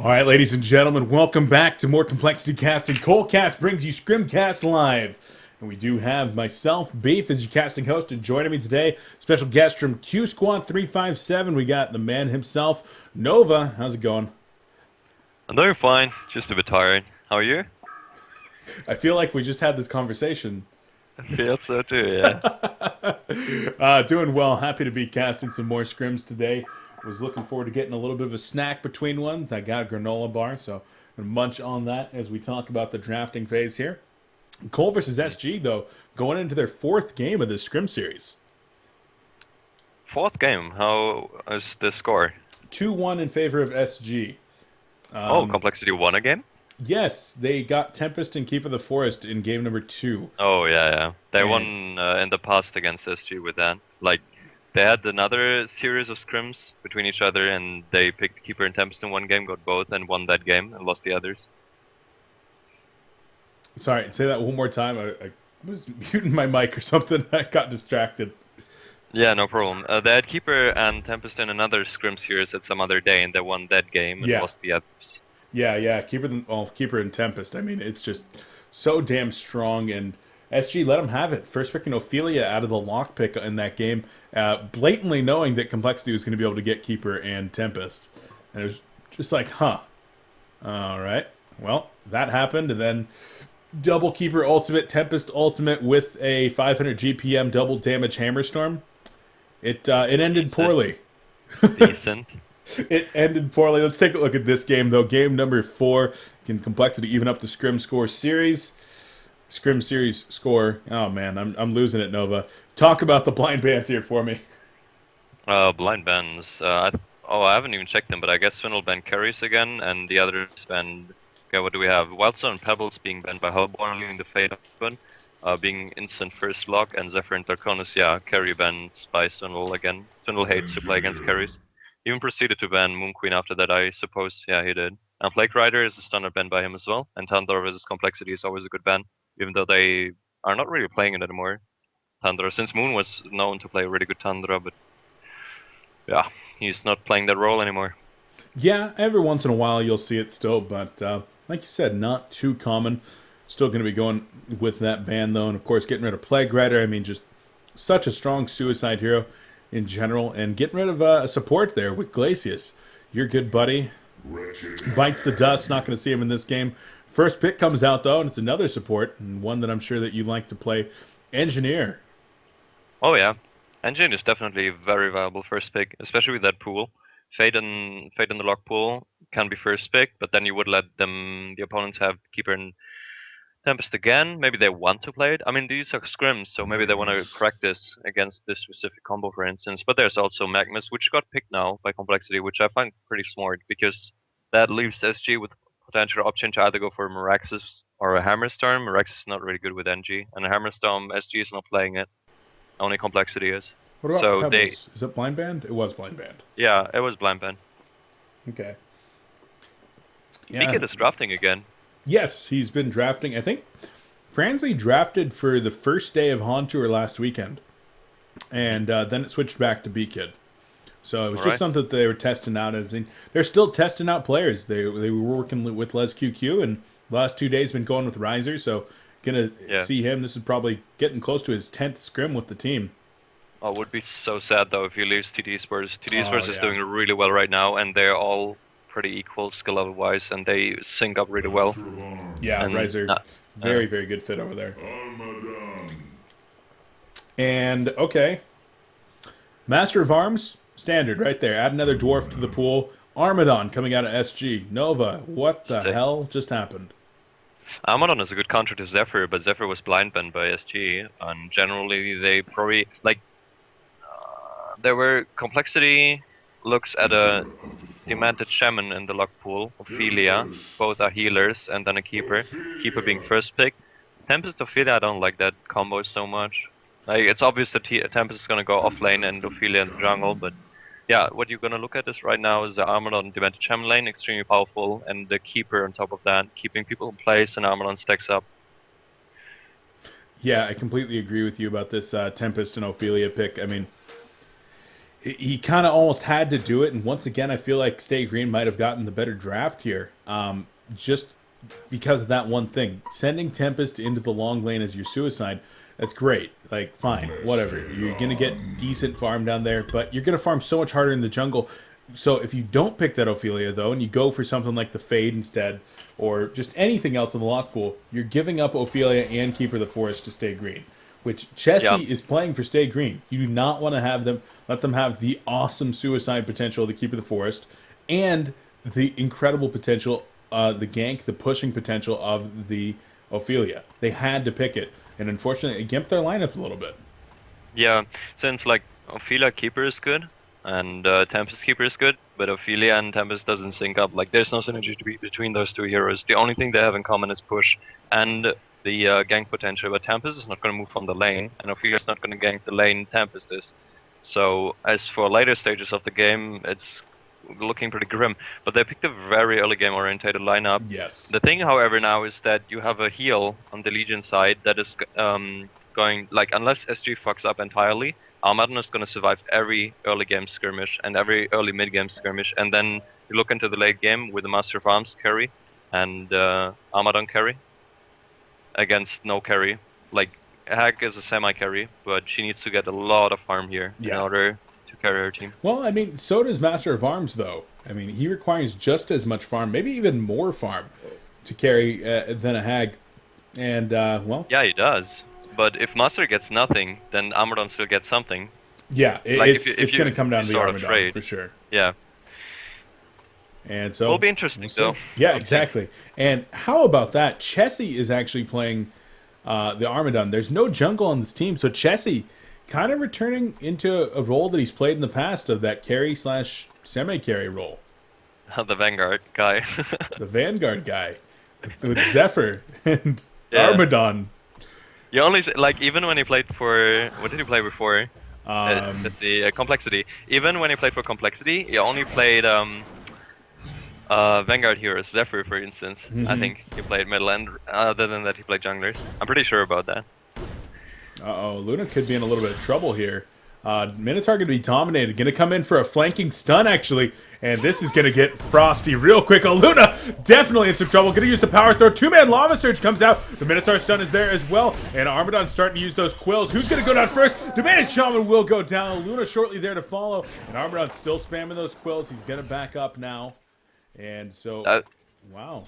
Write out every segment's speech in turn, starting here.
All right, ladies and gentlemen, welcome back to more Complexity Cast, and coLcast brings you Scrimcast live. And we do have myself, Beef, as your casting host, and joining me today, special guest from Q Squad 357. We got the man himself, Nova. How's it going? I'm doing fine, just a bit tired. How are you? I feel like we just had this conversation. I feel so too, yeah. Doing well. Happy to be casting some more scrims today. Was looking forward to getting a little bit of a snack between one. I got a granola bar, so I'm gonna munch on that as we talk about the drafting phase here. coL versus SG, though, going into their fourth game of this scrim series. Fourth game, how is the score? 2-1 in favor of SG. Oh, Complexity won a game? Yes, they got Tempest and Keep of the Forest in game number 2. Oh, yeah. They And- won in the past against SG with that. Like, they had another series of scrims between each other, and they picked Keeper and Tempest in one game, got both, and won that game, and lost the others. Sorry, say that one more time. I was muting my mic or something. I got distracted. Yeah, no problem. They had Keeper and Tempest in another scrim series at some other day, and they won that game and Yeah. lost the others. Yeah. Keeper and Tempest. I mean, it's just so damn strong, and SG let them have it. First picking Ophelia out of the lock pick in that game, blatantly knowing that Complexity was going to be able to get Keeper and Tempest. And it was just like, huh. All right. Well, that happened, and then double Keeper ultimate, Tempest ultimate with a 500 GPM double damage Hammerstorm. It ended poorly. Decent. It ended poorly. Let's take a look at this game, though. Game number 4. Can Complexity even up the Scrim score series? Scrim series score. Oh, man, I'm losing it, Nova. Talk about the blind bands here for me. Blind bans. I haven't even checked them, but I guess Swindle banned carries again, and the others banned. Okay, what do we have? Wildstone and Pebbles being banned by Hellborn, leaving the Fade open, being instant first lock, and Zephyr and Darkonus, yeah, carry bans by Swindle again. Swindle hates to play against carries. Even proceeded to ban Moon Queen after that, I suppose. Yeah, he did. And Flake Rider is a standard ban by him as well, and Tandor versus Complexity is always a good ban, even though they are not really playing it anymore. Tundra, since Moon was known to play really good Tundra, but yeah, he's not playing that role anymore. Yeah, every once in a while you'll see it still, but like you said, not too common. Still going to be going with that ban, though. And, of course, getting rid of Plague Rider. I mean, just such a strong suicide hero in general. And getting rid of a support there with Glacius. Your good buddy. Bites the dust. Not going to see him in this game. First pick comes out, though, and it's another support. And one that I'm sure that you like to play. Engineer. Oh yeah, Engine is definitely a very viable first pick, especially with that pool. Fate in the lock pool can be first pick, but then you would let the opponents have Keeper and Tempest again. Maybe they want to play it. I mean, these are scrims, so maybe they want to practice against this specific combo, for instance. But there's also Magnus, which got picked now by Complexity, which I find pretty smart, because that leaves SG with potential option to either go for Meraxes or a Hammerstorm. Meraxes is not really good with NG, and a Hammerstorm, SG is not playing it. Only Complexity is. What about So Pebbles? Is it blind band? It was blind band. Yeah, it was blind ban. Okay. Beacon is drafting again. Yes, he's been drafting. I think Fransley drafted for the first day of Han Tour last weekend, and then it switched back to B-Kid. So it was just Right. something that they were testing out. They're still testing out players. They were working with Les QQ, and the last 2 days been going with Riser. So gonna see him. This is probably getting close to his 10th scrim with the team. Oh, it would be so sad though if he leaves TD Spurs. TD Spurs is yeah. doing really well right now, and they're all pretty equal skill level wise, and they sync up really well. Yeah, And, Riser, very good fit over there. And okay, Master of Arms, standard right there. Add another dwarf to the pool. Armadon coming out of SG. Nova, what the hell just happened? Amadon is a good counter to Zephyr, but Zephyr was blind banned by SG, and generally they probably there were Complexity looks at a Demented Shaman in the lock pool, Ophelia, both are healers, and then a Keeper. Keeper being first pick. Tempest Ophelia, I don't like that combo so much. Like, it's obvious that Tempest is gonna go off lane and Ophelia in the jungle, but yeah, what you're gonna look at is right now is the Armadon Demented Shaman lane, extremely powerful, and the Keeper on top of that, keeping people in place, and Armadon stacks up. Yeah, I completely agree with you about this Tempest and Ophelia pick. I mean, he kind of almost had to do it, and once again, I feel like stayGreen might have gotten the better draft here, just because of that one thing. Sending Tempest into the long lane as your suicide, that's great. Like, fine, whatever. You're gonna get decent farm down there, but you're gonna farm so much harder in the jungle. So if you don't pick that Ophelia though, and you go for something like the Fade instead, or just anything else in the lock pool, you're giving up Ophelia and Keeper of the Forest to stayGreen, which Chessie is playing for stayGreen. You do not want to have them let them have the awesome suicide potential of the Keeper of the Forest and the incredible potential, the gank, the pushing potential of the Ophelia. They had to pick it, and unfortunately, it gimped their lineup a little bit. Yeah, since like Ophelia Keeper is good and Tempest Keeper is good, but Ophelia and Tempest doesn't sync up. Like there's no synergy between those two heroes. The only thing they have in common is push and the gank potential. But Tempest is not going to move from the lane, and Ophelia is not going to gank the lane Tempest is. So as for later stages of the game, it's looking pretty grim. But they picked a very early game orientated lineup. Yes. The thing, however, now is that you have a heal on the Legion side that is going, like, unless SG fucks up entirely, Armadan is going to survive every early game skirmish and every early mid game skirmish. And then you look into the late game with the Master of Arms carry and Armadan carry against no carry. Like, Hag is a semi-carry, but she needs to get a lot of farm here in order to carry her team. Well, I mean, so does Master of Arms, though. I mean, he requires just as much farm, maybe even more farm, to carry than a Hag. And, well... Yeah, he does. But if Master gets nothing, then Armadan still gets something. Yeah, like it's going to come down to the Armadan, for sure. Yeah. And so... It'll be interesting, though. Yeah, exactly. And how about that? Chessie is actually playing... the Armadan. There's no jungle on this team, so Chessie kind of returning into a role that he's played in the past of that carry / semi-carry role. The Vanguard guy. The Vanguard guy with Zephyr and Armadan. You only like even when he played for what did he play before? Let's see, Complexity. Even when he played for Complexity, he only played Vanguard heroes, Zephyr for instance. I think he played middle and other than that he played junglers. I'm pretty sure about that. Uh-oh, Luna could be in a little bit of trouble here. Minotaur going to be dominated. Going to come in for a flanking stun, actually. And this is going to get frosty real quick. Oh, Luna definitely in some trouble. Going to use the power throw. Two-man Lava Surge comes out. The Minotaur stun is there as well. And Armadan's starting to use those quills. Who's going to go down first? Demanded Shaman will go down. Luna shortly there to follow. And Armadan's still spamming those quills. He's going to back up now. And so, wow.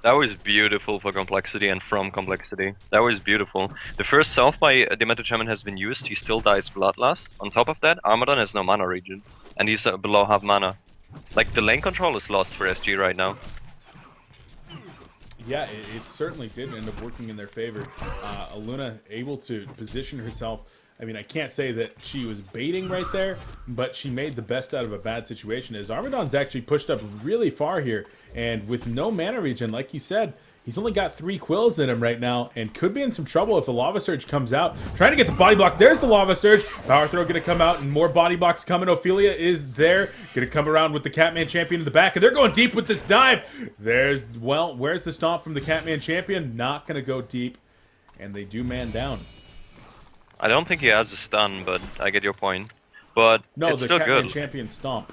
That was beautiful for Complexity and from Complexity. That was beautiful. The first self by Demented Shaman has been used. He still dies Bloodlust. On top of that, Armadan has no mana regen. And he's below half mana. Like, the lane control is lost for SG right now. Yeah, it certainly did end up working in their favor. Luna able to position herself. I mean, I can't say that she was baiting right there, but she made the best out of a bad situation as Armadan's actually pushed up really far here. And with no mana regen, like you said, he's only got 3 quills in him right now and could be in some trouble if the Lava Surge comes out. Trying to get the body block. There's the Lava Surge. Power Throw going to come out and more body blocks coming. Ophelia is there. Going to come around with the Catman Champion in the back. And they're going deep with this dive. There's, well, where's the stomp from the Catman Champion? Not going to go deep. And they do man down. I don't think he has a stun, but I get your point. But no, it's the still Catman good. Champion stomp.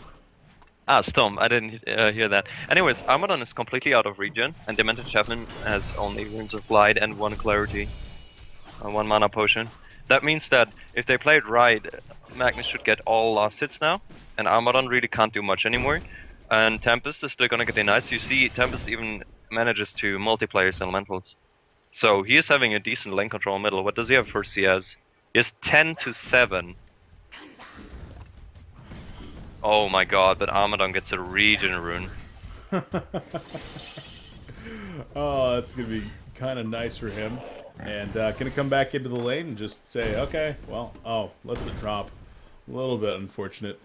Ah, Storm. I didn't hear that. Anyways, Armadan is completely out of regen, and Demented Shaman has only Wounds of Light and 1 Clarity. 1 mana potion. That means that if they play it right, Magnus should get all last hits now, and Armadan really can't do much anymore. And Tempest is still gonna get nice. You see, Tempest even manages to multiplayer his elementals. So he is having a decent lane control middle. What does he have for CS? He has 10 to 7. Oh my god, but Armadan gets a regen rune. Oh, that's going to be kind of nice for him. And going to come back into the lane and just say, okay, well, oh, let's it drop. A little bit unfortunate.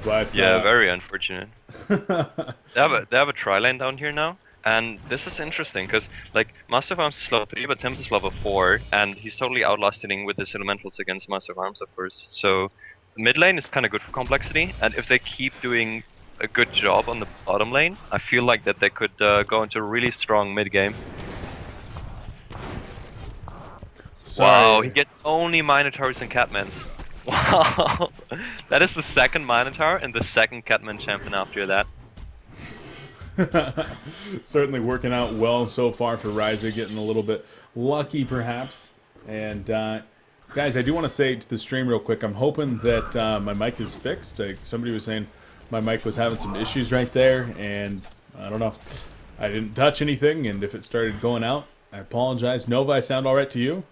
But yeah, very unfortunate. They have a tri-lane down here now. And this is interesting, because, like, Master of Arms is level 3, but Tempest is level 4, and he's totally outlasting with his elementals against Master of Arms, of course. So, mid lane is kind of good for Complexity, and if they keep doing a good job on the bottom lane, I feel like that they could go into a really strong mid game. Sorry. Wow, he gets only Minotaurs and Catmans. Wow, that is the second Minotaur and the second Catman champion after that. Certainly working out well so far for Riser, getting a little bit lucky perhaps. And guys, I do want to say to the stream real quick, I'm hoping that my mic is fixed. Somebody was saying my mic was having some issues right there, and I don't know. I didn't touch anything, and if it started going out, I apologize. Nova, I sound all right to you?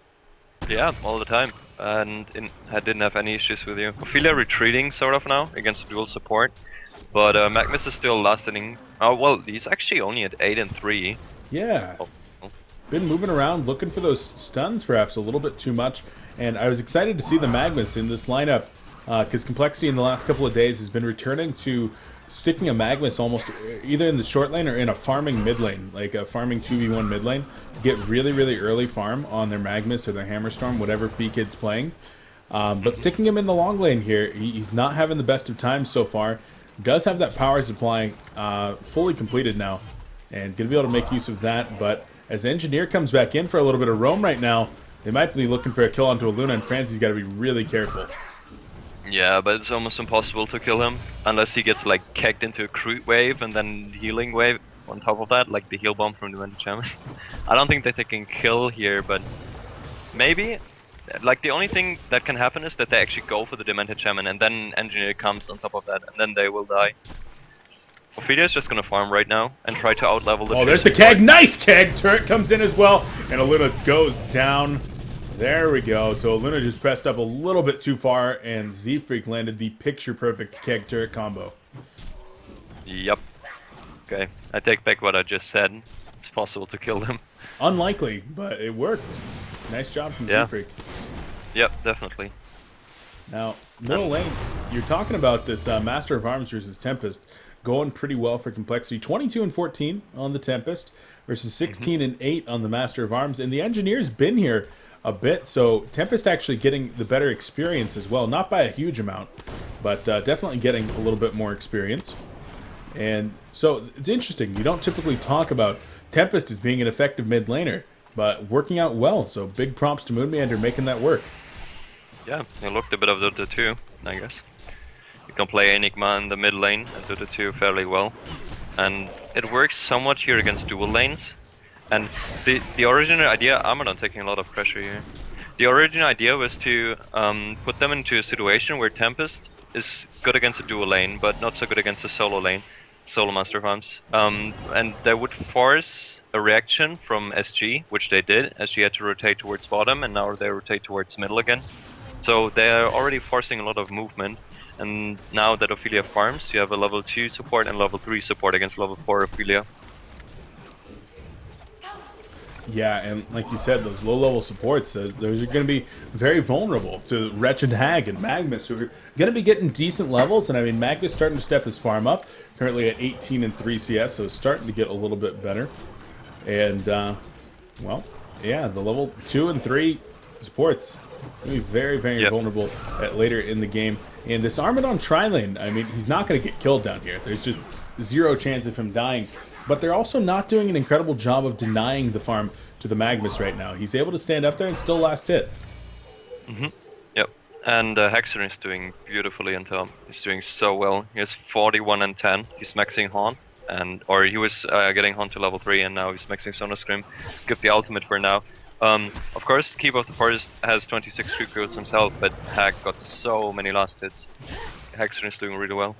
Yeah, all the time. And I didn't have any issues with you. Ophelia retreating sort of now against dual support. But Magnus is still lasting. Oh, well, he's actually only at 8 and 3. Yeah. Oh. Been moving around, looking for those stuns perhaps a little bit too much. And I was excited to see the Magnus in this lineup because Complexity in the last couple of days has been returning to sticking a Magnus almost either in the short lane or in a farming mid lane, like a farming 2v1 mid lane. Get really, really early farm on their Magnus or their Hammerstorm, whatever B-Kid's playing. But sticking him in the long lane here, he's not having the best of times so far. Does have that power supply fully completed now, and going to be able to make use of that. But as Engineer comes back in for a little bit of roam right now, they might be looking for a kill onto a Luna, and Franzi's got to be really careful. Yeah, but it's almost impossible to kill him unless he gets like kicked into a crude wave and then healing wave on top of that, like the heal bomb from the Demented Shaman. I don't think that they can kill here, but maybe. Like the only thing that can happen is that they actually go for the Demented Shaman and then Engineer comes on top of that and then they will die. Ophelia's just gonna farm right now and try to outlevel the. Oh, there's the keg! Nice keg! Turret comes in as well, and Aluna goes down. There we go. So Aluna just pressed up a little bit too far, and Z-Freak landed the picture-perfect keg turret combo. Yep. Okay, I take back what I just said. It's possible to kill them. Unlikely, but it worked. Nice job from Z-Freak. Yep, definitely. Now, middle lane, you're talking about this Master of Arms versus Tempest going pretty well for Complexity. 22 and 14 on the Tempest versus 16 and 8 on the Master of Arms. And the Engineer's been here a bit, so Tempest actually getting the better experience as well. Not by a huge amount, but definitely getting a little bit more experience. And so it's interesting. You don't typically talk about Tempest as being an effective mid laner, but working out well. So big props to Moonmeander making that work. Yeah, it looked a bit of the two, I guess. You can play Enigma in the mid lane and do the two fairly well. And it works somewhat here against dual lanes. And the original idea, I'm not taking a lot of pressure here. The original idea was to put them into a situation where Tempest is good against a dual lane, but not so good against a solo lane, solo Master of Arms. And they would force a reaction from SG, which they did. SG had to rotate towards bottom, and now they rotate towards middle again. So they are already forcing a lot of movement. And now that Ophelia farms, you have a level 2 support and level 3 support against level 4 Ophelia. Yeah, and like you said, those low-level supports, those are going to be very vulnerable to Wretched Hag and Magnus, who are going to be getting decent levels. And I mean, Magnus starting to step his farm up, currently at 18 and 3 CS, so starting to get a little bit better. And, well, yeah, the level 2 and 3 supports going to be very, very vulnerable later in the game. And this Armadon tri-lane, I mean, he's not going to get killed down here. There's just zero chance of him dying. But they're also not doing an incredible job of denying the farm to the Magnus right now. He's able to stand up there and still last hit. Yep. And Hexer is doing beautifully on top. He's doing so well. He has 41 and 10. He's maxing Haunt. Or he was getting Haunt to level 3 and now he's maxing Sonar Scrim. Skip the ultimate for now. Of course, Keep of the Forest has 26 creep codes himself, but Hag got so many last hits. Hexer is doing really well.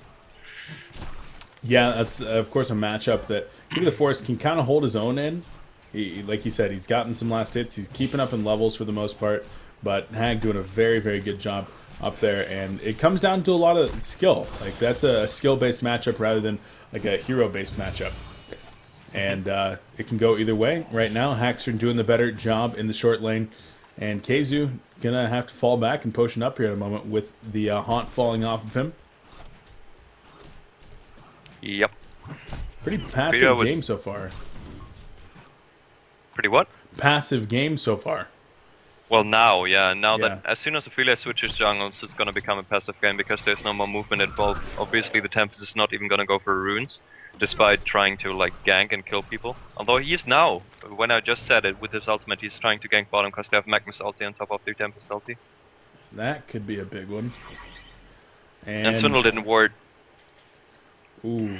Yeah, that's of course a matchup that Keep of the Forest can kind of hold his own in. Like you said, he's gotten some last hits. He's keeping up in levels for the most part, but Hag doing a very, very good job up there. And it comes down to a lot of skill. Like that's a skill-based matchup rather than like a hero-based matchup. And it can go either way. Right now, Haxer doing the better job in the short lane. And Keizu gonna have to fall back and potion up here in a moment with the Haunt falling off of him. Yep. Pretty passive game so far. Pretty what? Passive game so far. Well, now, yeah. Now that as soon as Ophelia switches jungles, it's gonna become a passive game because there's no more movement involved. Obviously, the Tempest is not even gonna go for runes, despite trying to like gank and kill people. Although he is now, when I just said it, with his ultimate, he's trying to gank bottom because they have Magnus ulti on top of their Tempest ulti. That could be a big one. And Swindle didn't ward. Ooh.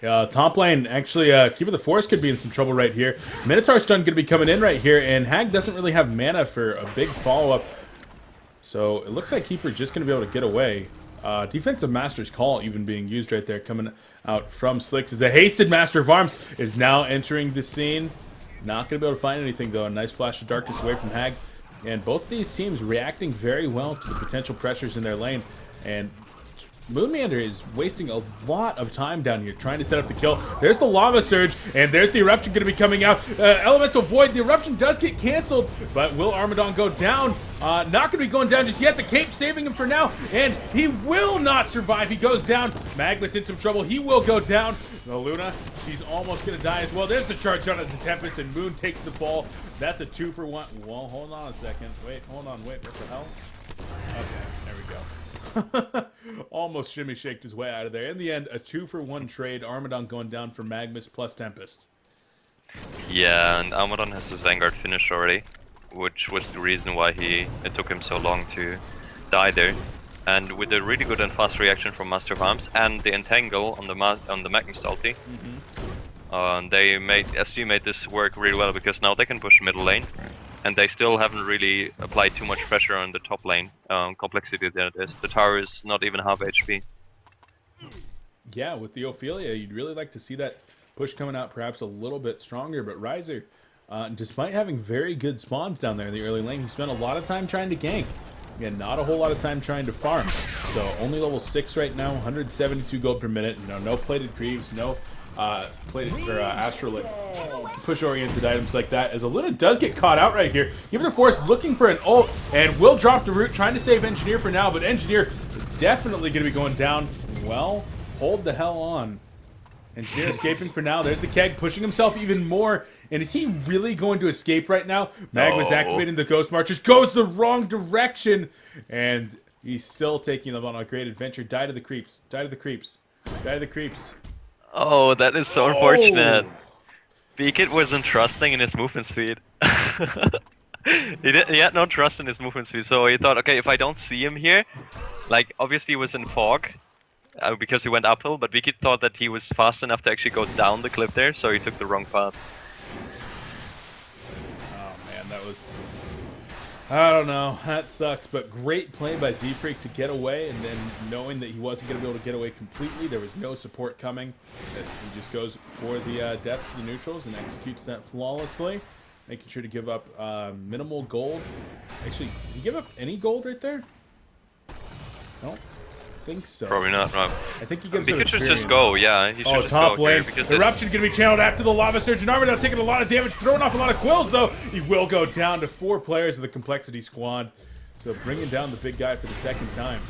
Yeah, top lane, actually, Keeper the Forest could be in some trouble right here. Minotaur stun going to be coming in right here, and Hag doesn't really have mana for a big follow-up. So it looks like Keeper just going to be able to get away. Defensive Master's Call even being used right there, coming out from Slicks. As a hasted Master of Arms is now entering the scene. Not going to be able to find anything, though. A nice flash of darkness away from Hag. And both these teams reacting very well to the potential pressures in their lane. And Moonmeander is wasting a lot of time down here trying to set up the kill. There's the Lava Surge, and there's the Eruption going to be coming out. Elemental Void, the Eruption does get canceled, but will Armadon go down? Not going to be going down just yet. The Cape saving him for now, and he will not survive. He goes down. Magnus in some trouble. He will go down. The Luna, she's almost going to die as well. There's the charge shot of the Tempest, and Moon takes the fall. That's a 2-for-1. Well, hold on a second. Wait, hold on. Wait, what the hell? Okay, there we go. Almost shimmy shaked his way out of there. In the end, a 2-for-1 trade. Armadon going down for Magnus plus Tempest. Yeah, and Armadon has his Vanguard finished already, which was the reason why it took him so long to die there. And with a really good and fast reaction from Master of Arms and the Entangle on the Magnus ulti, SG made this work really well because now they can push middle lane. And they still haven't really applied too much pressure on the top lane. Complexity that is. The tower is not even half HP. Yeah, with the Ophelia, you'd really like to see that push coming out perhaps a little bit stronger. But Riser, despite having very good spawns down there in the early lane, he spent a lot of time trying to gank. Again, not a whole lot of time trying to farm. So only level 6 right now, 172 gold per minute. No plated creeps, no plated or astrolite push-oriented items like that. As Aluna does get caught out right here. Keeper the Forest looking for an ult and will drop the root, trying to save Engineer for now, but Engineer is definitely going to be going down. Well, hold the hell on. Engineer escaping for now. There's the Keg pushing himself even more. And is he really going to escape right now? Magnus activating the Ghost Marches, goes the wrong direction, and he's still taking them on a great adventure. Die to the creeps. Die to the creeps. Die to the creeps. Oh, that is so unfortunate. Beakit wasn't trusting in his movement speed. He had no trust in his movement speed, so he thought, okay, if I don't see him here, like obviously he was in fog because he went uphill, but Beakit thought that he was fast enough to actually go down the cliff there, so he took the wrong path. Oh man, that was... I don't know, that sucks, but great play by Z-Freak to get away, and then knowing that he wasn't going to be able to get away completely, there was no support coming. He just goes for the depth to the neutrals and executes that flawlessly, making sure to give up minimal gold. Actually, did he give up any gold right there? I don't think so. Probably not, no. I think he gives Beakit should just go, yeah. He should just top go lane. because Eruption going to be channeled after the Lava Surge, and Armadon's taking a lot of damage, throwing off a lot of quills, though. He will go down to 4 players of the Complexity Squad. So bringing down the big guy for the second time.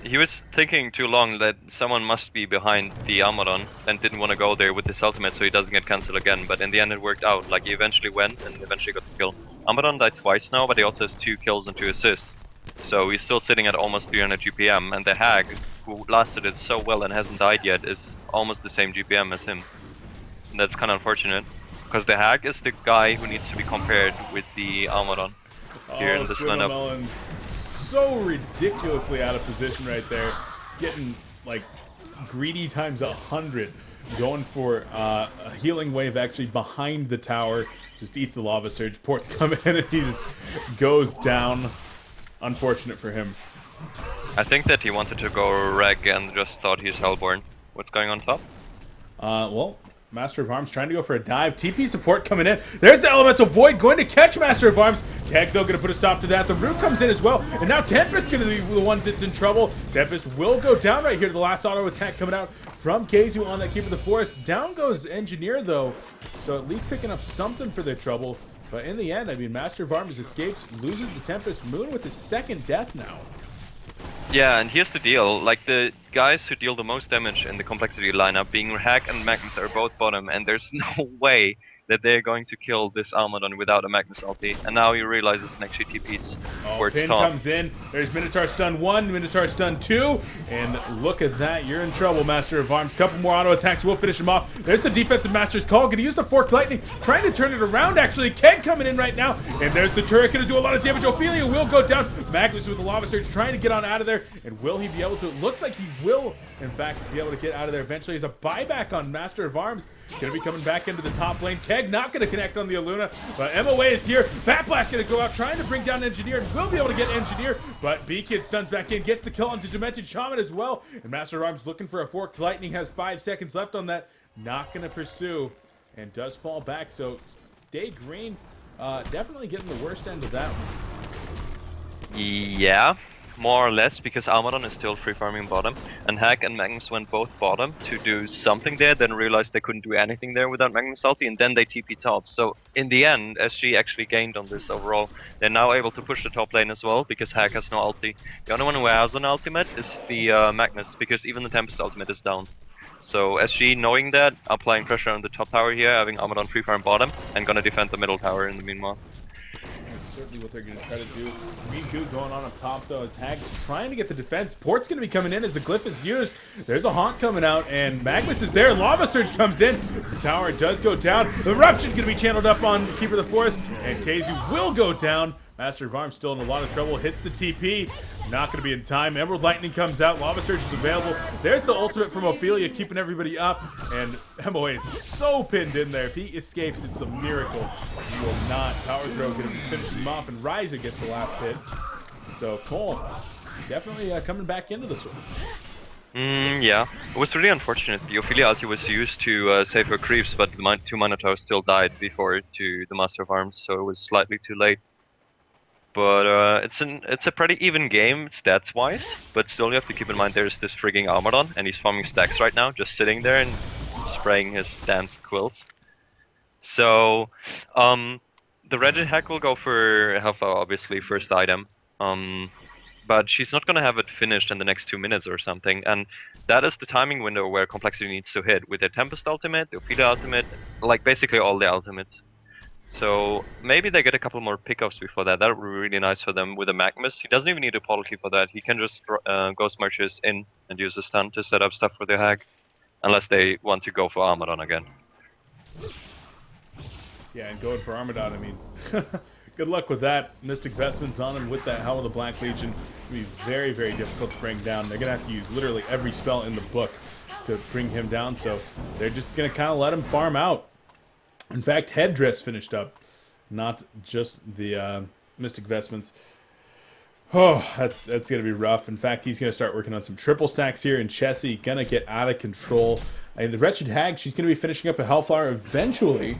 He was thinking too long that someone must be behind the Armadon and didn't want to go there with his ultimate so he doesn't get cancelled again, but in the end it worked out. Like, he eventually went and eventually got the kill. Armadon died twice now, but he also has 2 kills and 2 assists. So he's still sitting at almost 300 GPM, and the Hag, who lasted it so well and hasn't died yet, is almost the same GPM as him. And that's kind of unfortunate, because the Hag is the guy who needs to be compared with the Armadon here in this lineup. Melon's so ridiculously out of position right there, getting like greedy times 100, going for a healing wave actually behind the tower, just eats the Lava Surge. Port's coming in and he just goes down. Unfortunate for him. I think that he wanted to go reg and just thought he's Hellborn. What's going on top? Well, Master of Arms trying to go for a dive. TP support coming in. There's the Elemental Void going to catch Master of Arms. Keg, though, going to put a stop to that. The Root comes in as well. And now Tempest going to be the one that's in trouble. Tempest will go down right here to the last auto attack coming out from Keizu on that Keeper of the Forest. Down goes Engineer, though. So at least picking up something for their trouble. But in the end, I mean, Master of Arms escapes, loses the Tempest. Moon with his second death now. Yeah, and here's the deal. Like, the guys who deal the most damage in the Complexity lineup, being Hag and Magnus, are both bottom, and there's no way that they're going to kill this Almadon without a Magnus ulti, and now he realizes and actually TPs for its Pin top. comes in. There's Minotaur stun 1, Minotaur stun 2, and look at that. You're in trouble, Master of Arms. Couple more auto attacks will finish him off. There's the defensive Master's Call. Gonna use the Forked Lightning, trying to turn it around, actually. Keg coming in right now, and there's the turret. Gonna do a lot of damage. Ophelia will go down. Magnus with the Lava Surge trying to get on out of there, and will he be able to? It looks like he will, in fact, be able to get out of there eventually. There's a buyback on Master of Arms. Gonna be coming back into the top lane. Keg not gonna connect on the Aluna, but MOA is here. Bat Blast gonna go out, trying to bring down Engineer, and will be able to get Engineer, but B-Kid stuns back in, gets the kill onto Demented Shaman as well, and Master of Arms looking for a Forked Lightning, has 5 seconds left on that, not gonna pursue, and does fall back, so stayGreen definitely getting the worst end of that one. Yeah, more or less, because Almadon is still free farming bottom, and Hack and Magnus went both bottom to do something there, then realized they couldn't do anything there without Magnus ulti, and then they TP top. So in the end, SG actually gained on this overall. They're now able to push the top lane as well, because Hack has no ulti. The only one who has an ultimate is the Magnus, because even the Tempest ultimate is down. So SG, knowing that, applying pressure on the top tower here, having Almadon free farm bottom, and gonna defend the middle tower in the meanwhile. Certainly what they're going to try to do. Miku going on up top, though. Hag's trying to get the defense. Port's going to be coming in as the glyph is used. There's a Haunt coming out, and Magnus is there. Lava Surge comes in. The tower does go down. The Eruption's going to be channeled up on Keeper of the Forest, and KZU will go down. Master of Arms still in a lot of trouble. Hits the TP. Not going to be in time. Emerald Lightning comes out. Lava Surge is available. There's the ultimate from Ophelia, keeping everybody up. And MOA is so pinned in there. If he escapes, it's a miracle. He will not. Power Throw going to finish him off, and Ryza gets the last hit. So coL definitely coming back into this one. Yeah. It was really unfortunate. The Ophelia ulti was used to save her creeps, but the 2 Minotaurs still died before to the Master of Arms, so it was slightly too late. But it's a pretty even game stats-wise, but still you have to keep in mind there's this frigging Almadon, and he's farming stacks right now, just sitting there and spraying his damn quilts. So, the Reddit hack will go for Hellflower, obviously, first item. But she's not gonna have it finished in the next 2 minutes or something, and that is the timing window where Complexity needs to hit, with their Tempest ultimate, the Ophelia ultimate, like basically all the ultimates. So maybe they get a couple more pickups before that. That would be really nice for them with a Magnus. He doesn't even need a portal key for that. He can just Ghost Marches in and use a stun to set up stuff for their hack. Unless they want to go for Armadon again. Yeah, and going for Armadon, I mean, good luck with that. Mystic Vestments on him with that Hell of the Black Legion. It'll be very, very difficult to bring down. They're going to have to use literally every spell in the book to bring him down. So they're just going to kind of let him farm out. In fact, Headdress finished up, not just the Mystic Vestments. Oh, that's going to be rough. In fact, he's going to start working on some triple stacks here, and Chessie going to get out of control. And the Wretched Hag, she's going to be finishing up a Hellflower eventually.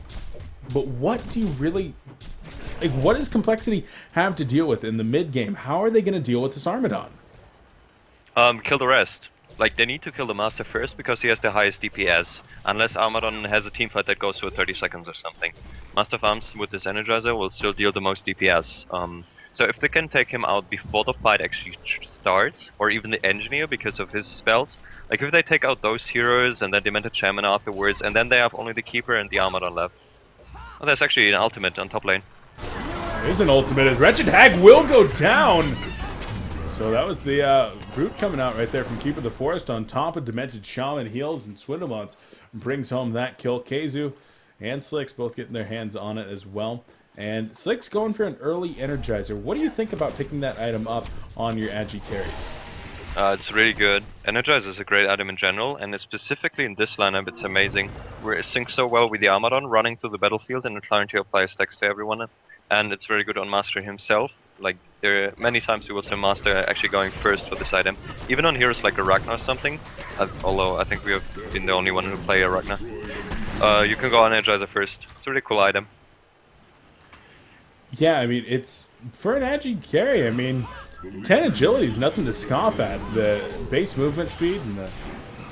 But what do you really... Like, what does Complexity have to deal with in the mid-game? How are they going to deal with this Armadon? Kill the rest. Like, they need to kill the Master first because he has the highest DPS. Unless Armadon has a teamfight that goes for 30 seconds or something. Master of Arms with this Energizer will still deal the most DPS. So if they can take him out before the fight actually starts, or even the Engineer because of his spells, like if they take out those heroes and then Demented Shaman afterwards, and then they have only the Keeper and the Armadon left. Oh, there's actually an ultimate on top lane. There's an ultimate. Wretched Hag will go down! So that was the Brute coming out right there from Keeper of the Forest on top of Demented Shaman, heals, and Swindlemonts. Brings home that kill. KZU and Slicks both getting their hands on it as well. And Slicks going for an early Energizer. What do you think about picking that item up on your Agi carries? It's really good. Energizer is a great item in general, and specifically in this lineup it's amazing. It syncs so well with the Armadon running through the battlefield and trying to apply stacks to everyone. And it's very good on Master himself. Like, there are many times you will see Master actually going first for this item. Even on heroes like a Ragnar or something, although I think we have been the only one who play a Ragnar. You can go on Energizer first. It's a really cool item. Yeah, I mean, it's... For an Agi carry, I mean... 10 agility is nothing to scoff at. The base movement speed and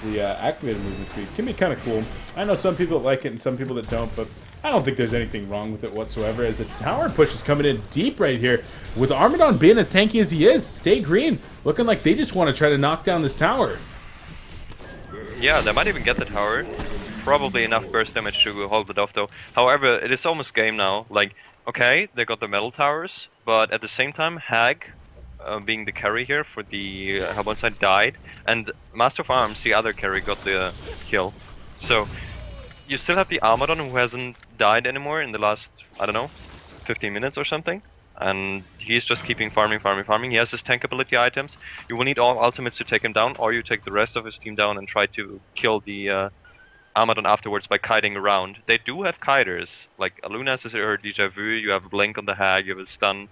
the activated movement speed can be kind of cool. I know some people like it and some people that don't, but I don't think there's anything wrong with it whatsoever, as the tower push is coming in deep right here. With Armadon being as tanky as he is, stayGreen looking like they just want to try to knock down this tower. Yeah, they might even get the tower. probably enough burst damage to hold it off though. However, it is almost game now. Like, okay, they got the metal towers, but at the same time, Hag, being the carry here for the Hellbourne side, died, and Master of Arms, the other carry, got the kill. So you still have the Armadon who hasn't died anymore in the last, I don't know, 15 minutes or something. And he's just keeping farming. He has his tank ability items. You will need all ultimates to take him down, or you take the rest of his team down and try to kill the Armadon afterwards by kiting around. They do have kiters, like Alunas is her Deja Vu, you have a Blink on the Hag, you have a stun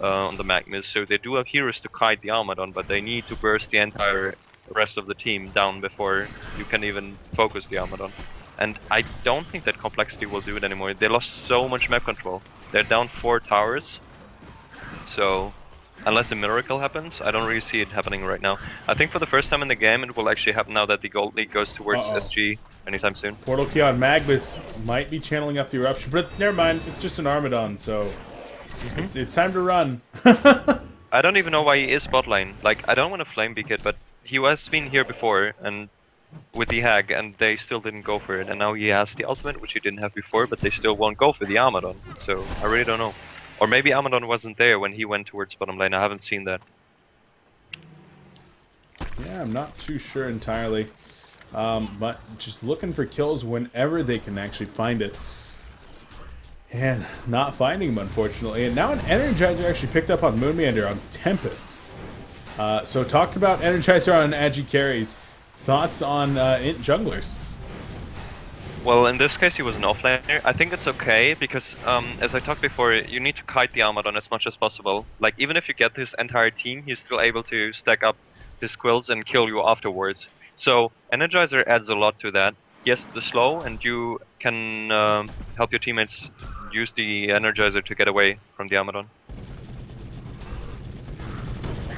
on the Magnus, so they do have heroes to kite the Armadon, but they need to burst the entire rest of the team down before you can even focus the Armadon. And I don't think that Complexity will do it anymore. They lost so much map control. They're down 4 towers. So, unless a miracle happens, I don't really see it happening right now. I think for the first time in the game, it will actually happen now that the Gold League goes towards SG anytime soon. Portal key on Magnus might be channeling up the Eruption, but never mind, it's just an Armadon, so it's time to run. I don't even know why he is bot lane. Like, I don't want to flame beak it, but he has been here before, and with the Hag, and they still didn't go for it. And now he has the ultimate, which he didn't have before, but they still won't go for the Armadon. So, I really don't know. Or maybe Armadon wasn't there when he went towards bottom lane. I haven't seen that. Yeah, I'm not too sure entirely. But just looking for kills whenever they can actually find it. And not finding him, unfortunately. And now an Energizer actually picked up on Moonmeander on Tempest. So talk about Energizer on Agi carries. Thoughts on Int junglers? Well, in this case he was an offlaner. I think it's okay because, as I talked before, you need to kite the Armadon as much as possible. Like, even if you get his entire team, he's still able to stack up his quills and kill you afterwards. So, Energizer adds a lot to that. Yes, the slow, and you can help your teammates use the Energizer to get away from the Armadon.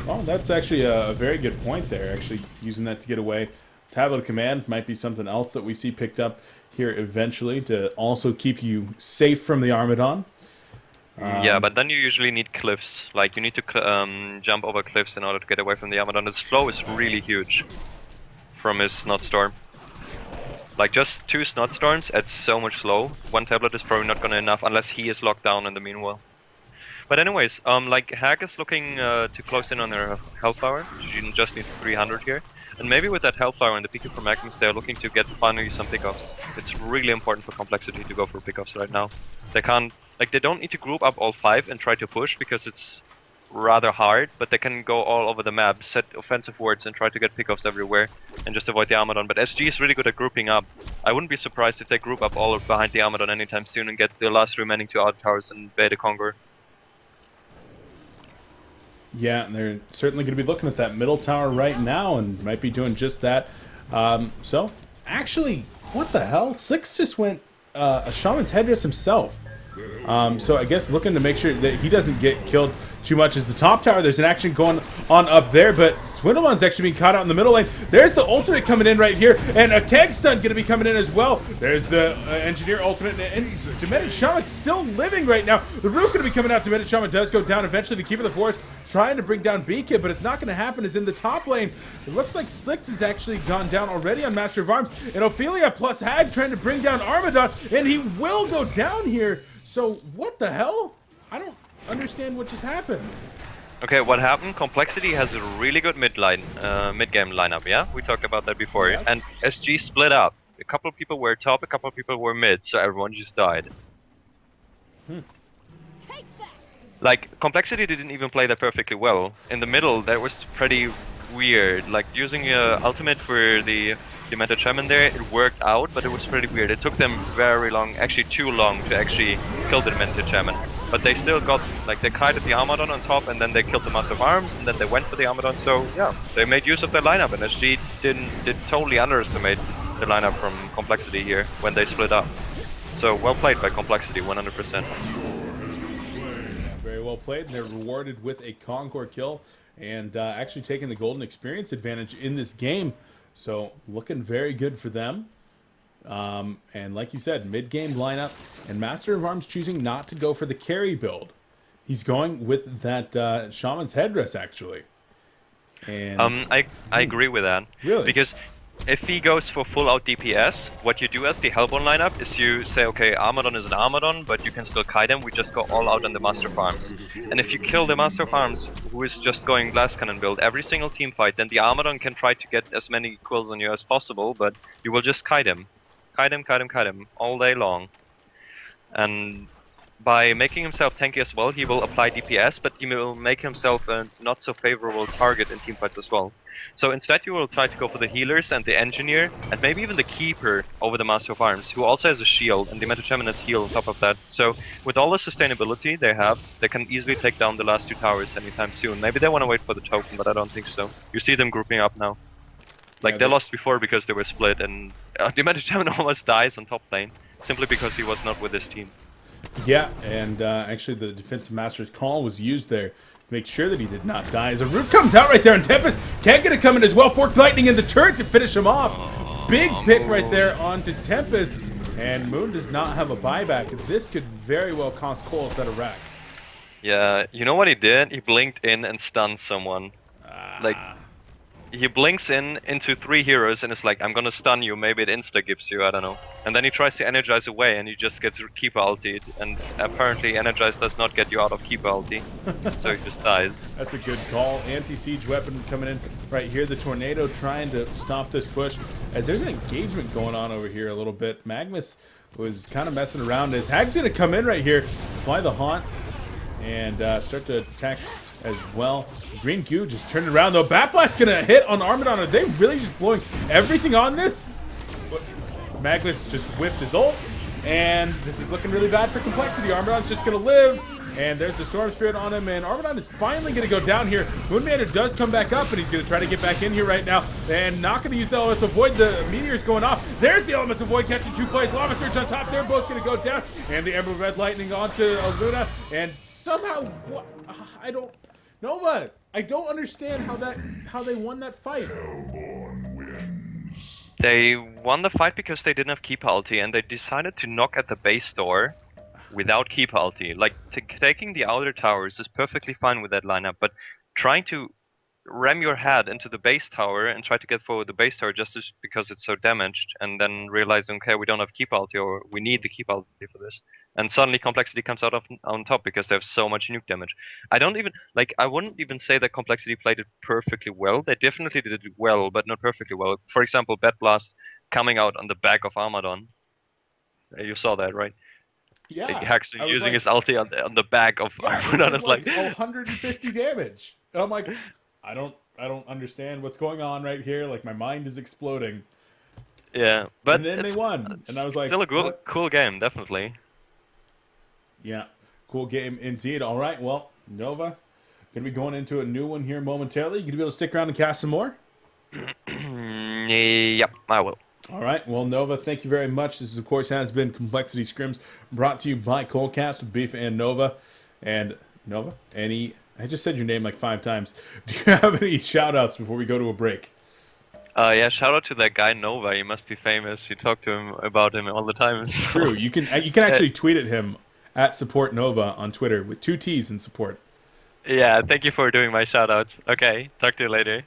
Well, that's actually a very good point there, actually using that to get away. Tablet of Command might be something else that we see picked up here eventually to also keep you safe from the Armadon. Yeah, but then you usually need cliffs. Like, you need to jump over cliffs in order to get away from the Armadon. His flow is really huge from his Snot Storm. Like, just 2 Snot Storms adds so much slow. 1 tablet is probably not gonna enough unless he is locked down in the meanwhile. But anyways, like, Hag is looking to close in on her Hellflower. She just needs 300 here. And maybe with that Hellflower and the PK for Magnus, they're looking to get finally some pickoffs. It's really important for Complexity to go for pickoffs right now. They can't, like, they don't need to group up all 5 and try to push because it's rather hard, but they can go all over the map, set offensive wards and try to get pickoffs everywhere and just avoid the Armadon. But SG is really good at grouping up. I wouldn't be surprised if they group up all behind the Armadon anytime soon and get the last remaining 2 outer towers and Bay the Conqueror. Yeah, and they're certainly going to be looking at that middle tower right now and might be doing just that. So, actually, what the hell? Six just went a Shaman's Headdress himself. So I guess looking to make sure that he doesn't get killed too much as the top tower. There's an action going on up there, but Swindlemon's actually being caught out in the middle lane. There's the ultimate coming in right here, and a keg stun going to be coming in as well. There's the engineer ultimate, and Demented Shaman's still living right now. The root going to be coming out. Demented Shaman does go down eventually. The Keeper of the Forest trying to bring down Beacon, but it's not going to happen. Is in the top lane. It looks like Slicks has actually gone down already on Master of Arms, and Ophelia plus Hag trying to bring down Armadon, and he will go down here. So what the hell? I don't understand what just happened. Okay, what happened? Complexity has a really good mid-game lineup, yeah? We talked about that before. Yes. And SG split up. A couple of people were top, a couple of people were mid, so everyone just died. Like, Complexity didn't even play that perfectly well. In the middle, that was pretty weird. Like, using ultimate for the Demented Shaman there, it worked out, but it was pretty weird. It took them very long, actually too long, to actually kill the Demented Shaman. But they still got, like, they kited the Armadon on top, and then they killed the Master of Arms, and then they went for the Armadon, so yeah, they made use of their lineup, and SG did totally underestimate the lineup from Complexity here when they split up. So, well played by Complexity, 100%. Very well played, and they're rewarded with a Conquer kill, and actually taking the golden experience advantage in this game. So, looking very good for them. And like you said, mid-game lineup, and Master of Arms choosing not to go for the carry build. He's going with that Shaman's Headdress, actually. And I agree with that. Really? Because if he goes for full out DPS, what you do as the Hellborn lineup is you say, okay, Armadon is an Armadon, but you can still kite him, we just go all out on the Master of Arms. And if you kill the Master of Arms, who is just going Glass Cannon build every single team fight, then the Armadon can try to get as many kills on you as possible, but you will just kite him. Kite him, all day long. And by making himself tanky as well, he will apply DPS, but he will make himself a not so favorable target in teamfights as well. So instead you will try to go for the healers and the engineer, and maybe even the keeper over the Master of Arms, who also has a shield, and the Metachaman has heal on top of that. So with all the sustainability they have, they can easily take down the last 2 towers anytime soon. Maybe they want to wait for the token, but I don't think so. You see them grouping up now. Like, yeah, they lost before because they were split, and the Metachaman almost dies on top lane, simply because he was not with his team. Yeah, and actually the defensive master's call was used there to make sure that he did not die. As a root comes out right there, and Tempest can't get it coming as well. Forked Lightning in the turret to finish him off. Big pick right there onto Tempest, and Moon does not have a buyback. This could very well cost coL a set of racks. Yeah, you know what he did? He blinked in and stunned someone. Like, he blinks into 3 heroes and is like, I'm gonna stun you, maybe it insta-gips you, I don't know. And then he tries to energize away and he just gets Keeper ultied, and apparently energize does not get you out of Keeper ulti, so he just dies. That's a good call. Anti-siege weapon coming in right here. The Tornado trying to stop this push, as there's an engagement going on over here a little bit. Magnus was kind of messing around as Hag's gonna come in right here, apply the haunt, and start to attack as well. Green Goo just turned around though. Bat Blast gonna hit on Armadon. Are they really just blowing everything on this? Magnus just whiffed his ult, and this is looking really bad for Complexity. Armadon's just gonna live, and there's the Storm Spirit on him, and Armadon is finally gonna go down here. Moonmander does come back up, and he's gonna try to get back in here right now, and not gonna use the elements to avoid the meteors going off. There's the elements of void catching 2 plays. Lava Surge on top. They're both gonna go down, and the Emerald Red Lightning onto Luna, and somehow what? I don't. Nova, I don't understand how they won that fight. They won the fight because they didn't have Keeper ulti, and they decided to knock at the base door without Keeper ulti. Like, taking the outer towers is perfectly fine with that lineup, but trying to ram your head into the base tower and try to get forward the base tower just because it's so damaged, and then realizing, okay, we don't have Keeper ulti, or we need the Keeper ulti for this. And suddenly Complexity comes out on top because they have so much nuke damage. I wouldn't even say that Complexity played it perfectly well. They definitely did it well, but not perfectly well. For example, Bat Blast coming out on the back of Armadon. You saw that, right? Yeah. Haxton using his ulti on the back of Armadon. It's like 150 damage. And I'm like, I don't understand what's going on right here. Like, my mind is exploding. Yeah, but and then they won, and I was like, still a cool game, definitely. Yeah, cool game indeed. All right, well, Nova, gonna be going into a new one here momentarily. You gonna be able to stick around and cast some more? Yep, I will. All right, well, Nova, thank you very much. This, of course, has been Complexity Scrims, brought to you by coLcast with Beef and Nova. And Nova, I just said your name like 5 times. Do you have any shout-outs before we go to a break? Yeah, shout out to that guy Nova. He must be famous. You talk to him about him all the time. So. True. You can actually tweet at him at Support Nova on Twitter with 2 T's in support. Yeah, thank you for doing my shout outs. Okay, talk to you later.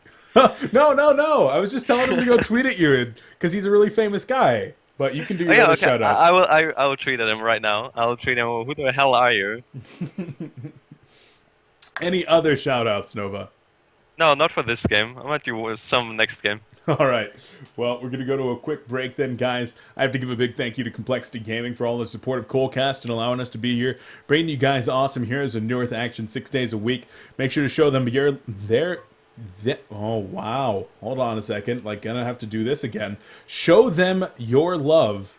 No. I was just telling him to go tweet at you because he's a really famous guy. But you can do your other shout outs. I will tweet at him right now. I'll tweet him. Who the hell are you? Any other shout outs, Nova? No, not for this game. I might do some next game. All right. Well, we're going to go to a quick break then, guys. I have to give a big thank you to Complexity Gaming for all the support of coLcast and allowing us to be here, bringing you guys awesome heroes of North action 6 days a week. Make sure to show them oh, wow. Hold on a second. Like, gonna have to do this again. Show them your love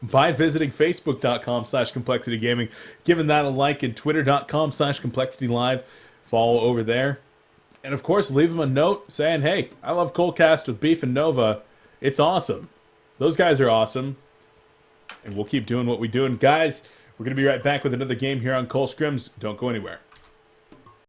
by visiting facebook.com/complexitygaming, giving that a like, and twitter.com/complexitylive. Follow over there. And of course, leave them a note saying, hey, I love coLcast with Beef and Nova. It's awesome. Those guys are awesome. And we'll keep doing what we do. And guys, we're going to be right back with another game here on coL Scrims. Don't go anywhere.